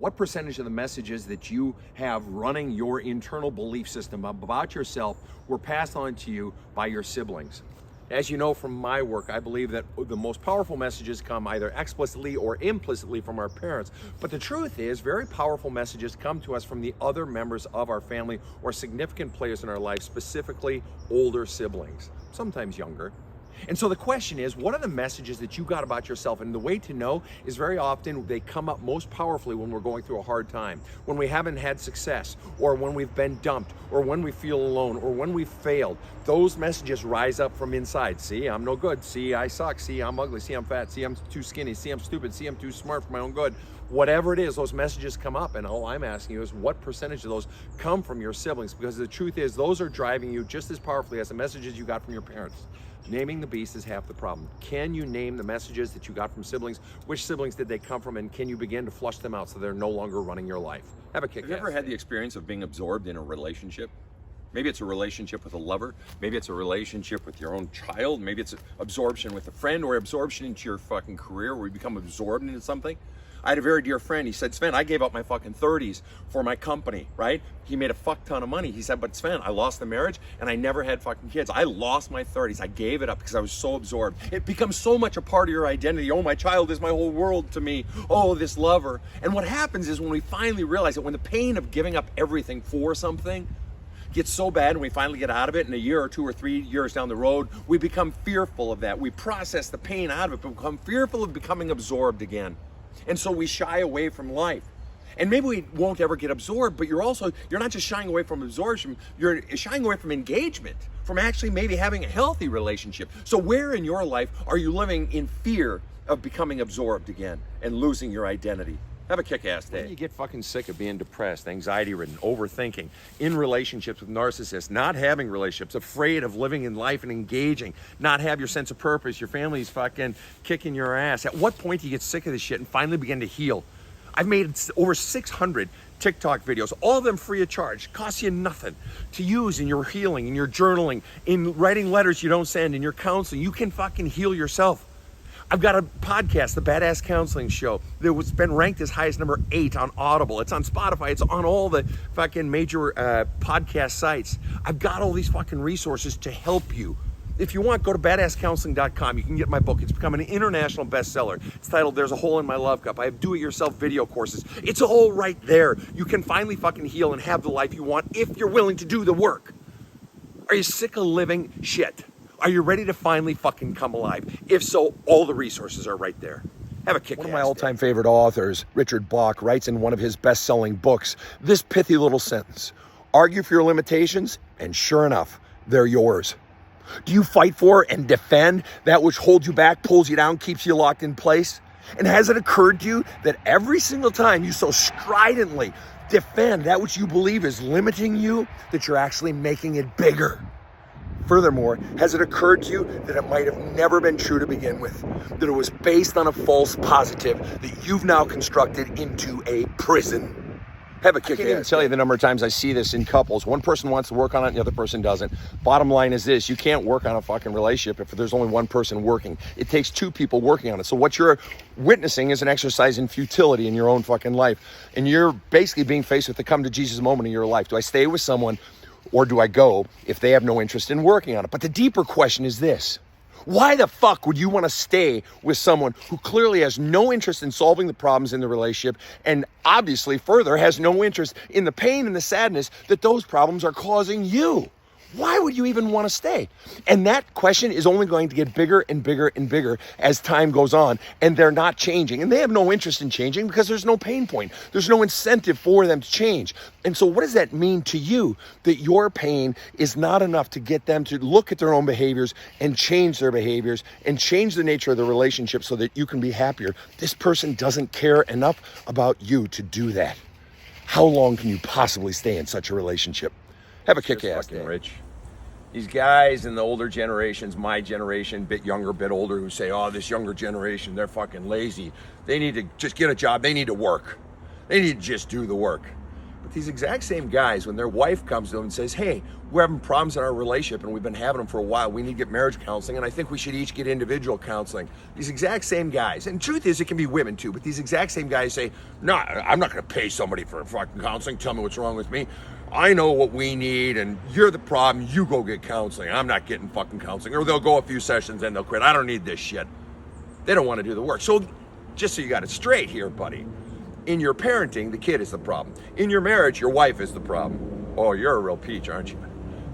What percentage of the messages that you have running your internal belief system about yourself were passed on to you by your siblings? As you know from my work, I believe that the most powerful messages come either explicitly or implicitly from our parents. But the truth is, very powerful messages come to us from the other members of our family or significant players in our life, specifically older siblings, sometimes younger. And so the question is, what are the messages that you got about yourself? And the way to know is very often they come up most powerfully when we're going through a hard time, when we haven't had success, or when we've been dumped, or when we feel alone, or when we've failed. Those messages rise up from inside. See, I'm no good. See, I suck. See, I'm ugly. See, I'm fat. See, I'm too skinny. See, I'm stupid. See, I'm too smart for my own good. Whatever it is, those messages come up, and all I'm asking you is what percentage of those come from your siblings? Because the truth is, those are driving you just as powerfully as the messages you got from your parents. Naming the beast is half the problem. Can you name the messages that you got from siblings? Which siblings did they come from, and can you begin to flush them out so they're no longer running your life? Have a kick. Have you ever had the experience of being absorbed in a relationship? Maybe it's a relationship with a lover. Maybe it's a relationship with your own child. Maybe it's absorption with a friend, or absorption into your fucking career where you become absorbed into something. I had a very dear friend. He said, Sven, I gave up my fucking 30s for my company, right? He made a fuck ton of money. He said, but Sven, I lost the marriage and I never had fucking kids. I lost my 30s. I gave it up because I was so absorbed. It becomes so much a part of your identity. Oh, my child is my whole world to me. Oh, this lover. And what happens is when we finally realize that when the pain of giving up everything for something gets so bad and we finally get out of it, in a year or 2 or 3 years down the road, we become fearful of that. We process the pain out of it, but become fearful of becoming absorbed again. And so we shy away from life. And maybe we won't ever get absorbed, but you're not just shying away from absorption, you're shying away from engagement, from actually maybe having a healthy relationship. So where in your life are you living in fear of becoming absorbed again and losing your identity? Have a kick-ass day. When you get fucking sick of being depressed, anxiety-ridden, overthinking, in relationships with narcissists, not having relationships, afraid of living in life and engaging, not have your sense of purpose, your family's fucking kicking your ass. At what point do you get sick of this shit and finally begin to heal? I've made over 600 TikTok videos, all of them free of charge, costs you nothing to use in your healing, in your journaling, in writing letters you don't send, in your counseling. You can fucking heal yourself. I've got a podcast, The Badass Counseling Show, that was been ranked as high as number 8 on Audible. It's on Spotify. It's on all the fucking major podcast sites. I've got all these fucking resources to help you. If you want, go to badasscounseling.com. You can get my book. It's become an international bestseller. It's titled There's a Hole in My Love Cup. I have do-it-yourself video courses. It's all right there. You can finally fucking heal and have the life you want if you're willing to do the work. Are you sick of living shit? Are you ready to finally fucking come alive? If so, all the resources are right there. Have a kick-ass day. One of my all-time favorite authors, Richard Block, writes in one of his best-selling books this pithy little sentence: argue for your limitations, and sure enough, they're yours. Do you fight for and defend that which holds you back, pulls you down, keeps you locked in place? And has it occurred to you that every single time you so stridently defend that which you believe is limiting you, that you're actually making it bigger? Furthermore, has it occurred to you that it might have never been true to begin with? That it was based on a false positive that you've now constructed into a prison? Have a kick-ass. I can't even tell you the number of times I see this in couples. One person wants to work on it and the other person doesn't. Bottom line is this: you can't work on a fucking relationship if there's only one person working. It takes 2 people working on it. So what you're witnessing is an exercise in futility in your own fucking life. And you're basically being faced with the come to Jesus moment in your life. Do I stay with someone, or do I go if they have no interest in working on it? But the deeper question is this: why the fuck would you want to stay with someone who clearly has no interest in solving the problems in the relationship, and obviously further has no interest in the pain and the sadness that those problems are causing you? Why would you even want to stay? And that question is only going to get bigger and bigger and bigger as time goes on, and they're not changing. And they have no interest in changing because there's no pain point. There's no incentive for them to change. And so what does that mean to you? That your pain is not enough to get them to look at their own behaviors and change their behaviors and change the nature of the relationship so that you can be happier. This person doesn't care enough about you to do that. How long can you possibly stay in such a relationship? Have a kick-ass day. Rich. These guys in the older generations, my generation, bit younger, bit older, who say, oh, this younger generation, they're fucking lazy. They need to just get a job. They need to work. They need to just do the work. These exact same guys, when their wife comes to them and says, hey, we're having problems in our relationship and we've been having them for a while, we need to get marriage counseling, and I think we should each get individual counseling. These exact same guys, and truth is it can be women too, but these exact same guys say, no, I'm not gonna pay somebody for fucking counseling, tell me what's wrong with me. I know what we need and you're the problem, you go get counseling. I'm not getting fucking counseling. Or they'll go a few sessions and they'll quit. I don't need this shit. They don't want to do the work. So just so you got it straight here, buddy. In your parenting, the kid is the problem. In your marriage, your wife is the problem. Oh, you're a real peach, aren't you?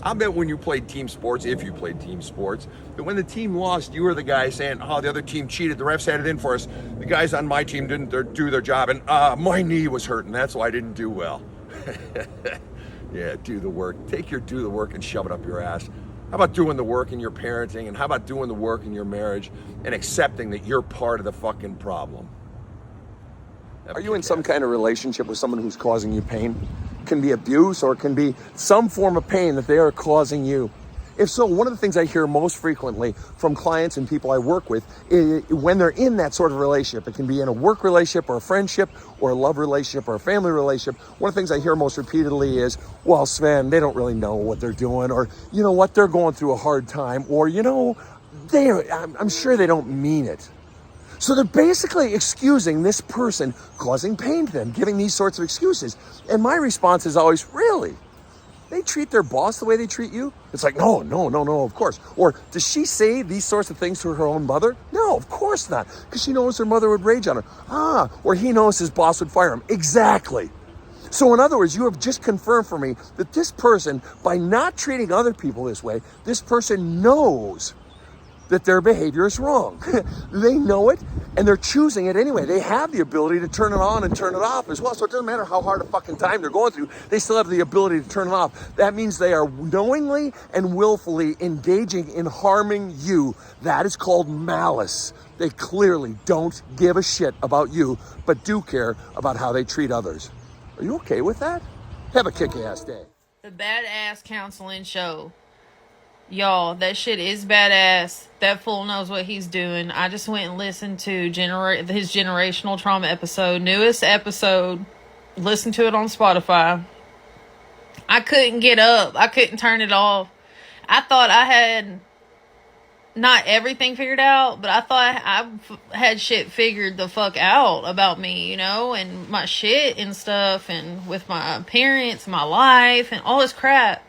I bet when you played team sports, if you played team sports, that when the team lost, you were the guy saying, oh, the other team cheated, the refs had it in for us, the guys on my team didn't do their job, and my knee was hurting, that's why I didn't do well. Yeah, do the work. Take your do the work and shove it up your ass. How about doing the work in your parenting, and how about doing the work in your marriage and accepting that you're part of the fucking problem? Are you in some kind of relationship with someone who's causing you pain? It can be abuse, or it can be some form of pain that they are causing you. If so, one of the things I hear most frequently from clients and people I work with is when they're in that sort of relationship, it can be in a work relationship or a friendship or a love relationship or a family relationship. One of the things I hear most repeatedly is, well, Sven, they don't really know what they're doing, or you know what, they're going through a hard time, or you know, I'm sure they don't mean it. So they're basically excusing this person causing pain to them, giving these sorts of excuses. And my response is always, really? They treat their boss the way they treat you? It's like, no, of course. Or does she say these sorts of things to her own mother? No, of course not, because she knows her mother would rage on her. Or he knows his boss would fire him. Exactly. So in other words, you have just confirmed for me that this person, by not treating other people this way, this person knows that their behavior is wrong. They know it, and they're choosing it anyway. They have the ability to turn it on and turn it off as well. So it doesn't matter how hard a fucking time they're going through, they still have the ability to turn it off. That means they are knowingly and willfully engaging in harming you. That is called malice. They clearly don't give a shit about you, but do care about how they treat others. Are you okay with that? Have a kick-ass day. The Badass Counseling Show. Y'all, that shit is badass. That fool knows what he's doing. I just went and listened to his generational trauma episode, newest episode. Listened to it on Spotify. I couldn't get up. I couldn't turn it off. I thought I had not everything figured out, but I thought I had shit figured the fuck out about me, you know, and my shit and stuff, and with my parents, my life, and all this crap.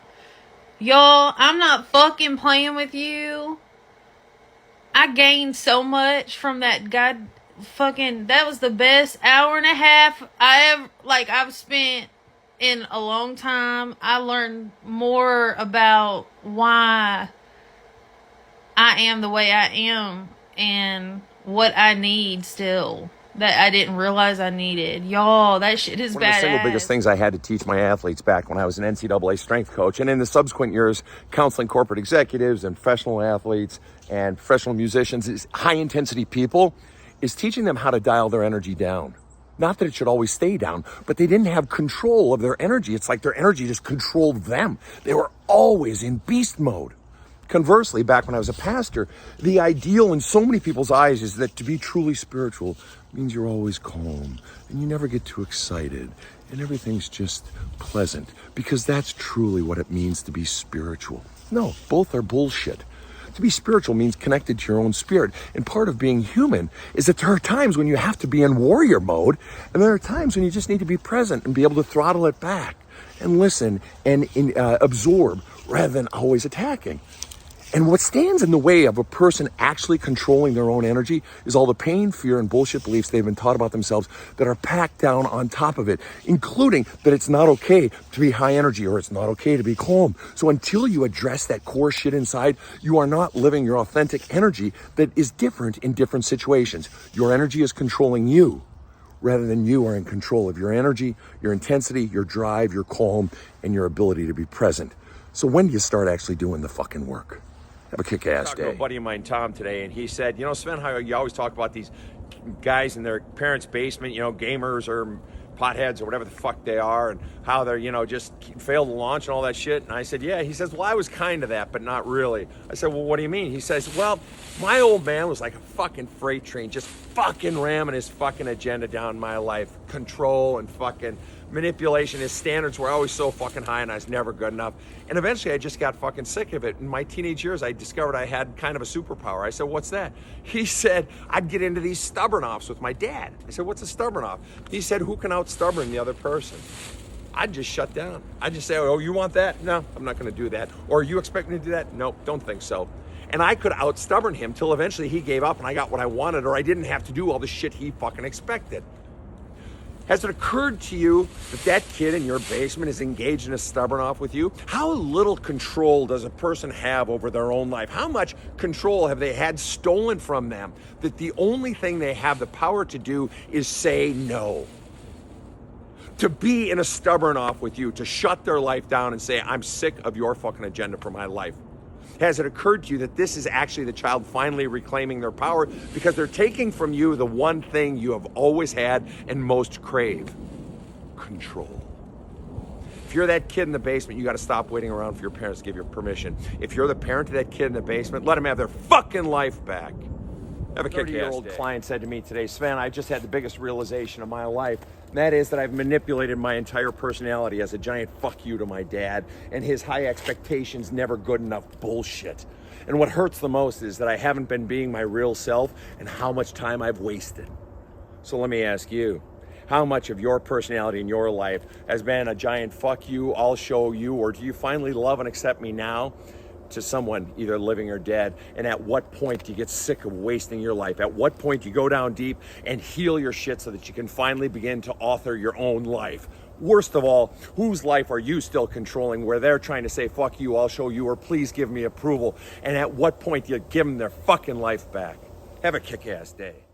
Y'all, I'm not fucking playing with you. I gained so much from that that was the best hour and a half I've spent in a long time. I learned more about why I am the way I am and what I need still that I didn't realize I needed. Y'all, that shit is badass. One of the single biggest things I had to teach my athletes back when I was an NCAA strength coach, and in the subsequent years, counseling corporate executives and professional athletes and professional musicians, is high-intensity people, is teaching them how to dial their energy down. Not that it should always stay down, but they didn't have control of their energy. It's like their energy just controlled them. They were always in beast mode. Conversely, back when I was a pastor, the ideal in so many people's eyes is that to be truly spiritual means you're always calm and you never get too excited and everything's just pleasant, because that's truly what it means to be spiritual. No, both are bullshit. To be spiritual means connected to your own spirit. And part of being human is that there are times when you have to be in warrior mode, and there are times when you just need to be present and be able to throttle it back and listen and absorb rather than always attacking. And what stands in the way of a person actually controlling their own energy is all the pain, fear, and bullshit beliefs they've been taught about themselves that are packed down on top of it, including that it's not okay to be high energy or it's not okay to be calm. So until you address that core shit inside, you are not living your authentic energy that is different in different situations. Your energy is controlling you rather than you are in control of your energy, your intensity, your drive, your calm, and your ability to be present. So when do you start actually doing the fucking work? Have a kick-ass day. I talked to a buddy of mine, Tom, today, and he said, you know, Sven, how you always talk about these guys in their parents' basement, you know, gamers or potheads or whatever the fuck they are, and how they're, you know, just failed to launch and all that shit. And I said, yeah. He says, well, I was kind of that, but not really. I said, well, what do you mean? He says, well, my old man was like a fucking freight train, just fucking ramming his fucking agenda down my life control and fucking manipulation. His standards were always so fucking high and I was never good enough. And eventually I just got fucking sick of it. In my teenage years, I discovered I had kind of a superpower. I said, what's that? He said, I'd get into these stubborn offs with my dad. I said, what's a stubborn off? He said, who can out stubborn the other person? I'd just shut down. I'd just say, oh, you want that? No, I'm not gonna do that. Or you expect me to do that? No, don't think so. And I could out stubborn him till eventually he gave up and I got what I wanted, or I didn't have to do all the shit he fucking expected. Has it occurred to you that that kid in your basement is engaged in a stubborn off with you? How little control does a person have over their own life? How much control have they had stolen from them that the only thing they have the power to do is say no? To be in a stubborn off with you, to shut their life down and say, I'm sick of your fucking agenda for my life. Has it occurred to you that this is actually the child finally reclaiming their power because they're taking from you the one thing you have always had and most crave? Control. If you're that kid in the basement, you got to stop waiting around for your parents to give you permission. If you're the parent to that kid in the basement, let them have their fucking life back. Have a kick-ass day. 30-year-old client said to me today, Sven, I just had the biggest realization of my life. And that is that I've manipulated my entire personality as a giant fuck you to my dad and his high expectations, never good enough bullshit. And what hurts the most is that I haven't been being my real self and how much time I've wasted. So let me ask you, how much of your personality in your life has been a giant fuck you, I'll show you, or do you finally love and accept me now? To someone either living or dead? And at what point do you get sick of wasting your life? At what point do you go down deep and heal your shit so that you can finally begin to author your own life? Worst of all, whose life are you still controlling where they're trying to say, fuck you, I'll show you, or please give me approval? And at what point do you give them their fucking life back? Have a kick-ass day.